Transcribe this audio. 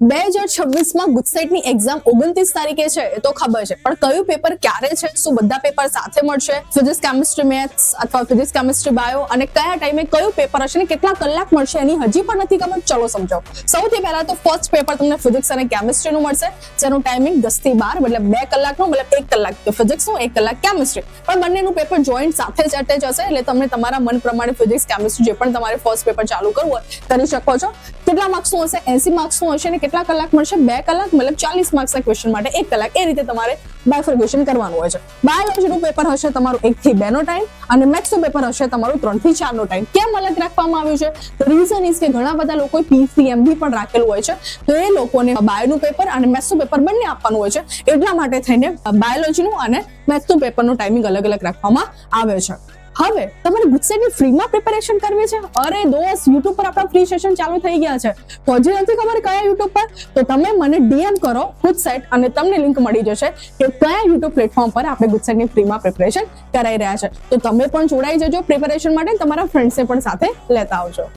2026 માં ગુજસેટની એક્ઝામ 29 તારીખે છે એ તો ખબર છે, પણ કયું પેપર ક્યારે છે, શું બધા પેપર સાથે મળશે, ફિઝિક્સ કેમિસ્ટ્રી મેથ્સ અથવા ફિઝિક્સ કેમિસ્ટ્રી બાયો, અને કયા ટાઈમે કયું પેપર હશે ને કેટલા કલાક મળશે એની હજી પણ નથી ખબર. ચલો સમજો. સૌથી પહેલા તો ફર્સ્ટ પેપર તમને ફિઝિક્સ અને કેમિસ્ટ્રી નું મળશે, જેનું ટાઈમિંગ 10 થી 12 મતલબ 2 કલાકનું, મતલબ 1 કલાક ફિઝિક્સ નું 1 કલાક કેમિસ્ટ્રી, પણ બંનેનું પેપર જોઈન્ટ સાથે જ અટેચ હશે, એટલે તમને તમારા મન પ્રમાણે ફિઝિક્સ કેમિસ્ટ્રી જે પણ તમારે ફર્સ્ટ પેપર ચાલુ કરવું હોય કરી શકો છો. કેટલા માર્ક્સનું હશે? 80 માર્ક્સનું હશે. ને કેટલા કલાક મળશે? 2 કલાક, મતલબ 40 માર્ક્સના ક્વેશ્ચન માટે 1 કલાક. એ રીતે તમારે બાયફર્ગેશન કરવાનું હોય છે. બાયોલોજીનું પેપર હશે તમારું 1 થી 2 નો ટાઈમ, અને મેથ્સનું પેપર હશે તમારું 3 થી 4 નો ટાઈમ. કેમ અલગ રાખવામાં આવ્યું છે? તો રીઝન ઇઝ કે ઘણા બધા લોકો પીસીએમબી પણ રાખેલું હોય છે, તો એ લોકોને બાયોનું પેપર અને મેથ્સનું પેપર બંને આપવાનું હોય છે. એટલા માટે થઈને બાયોલોજીનું અને મેથ્સનું પેપરનું ટાઈમિંગ અલગ અલગ રાખવામાં આવે છે. હવે તમારે ગુજસેટની ફ્રીમાં પ્રિપેરેશન કરવી છે? અરે દોસ્ત, યુટ્યુબ પર આપણા ફ્રી સેશન ચાલુ થઈ ગયા છે. તો હજી નથી ખબર કયા યુટ્યુબ પર? તો તમે મને ડીએમ કરો ગુજસેટ અને તમને લિંક મળી જશે કે કયા યુટ્યુબ પ્લેટફોર્મ પર આપણે ગુજસેટની ફ્રીમાં પ્રિપેરેશન કરાઈ રહ્યા છે. તો તમે પણ જોડાઈ જજો પ્રિપેરેશન માટે, તમારા ફ્રેન્ડ્સને પણ સાથે લેતા આવજો.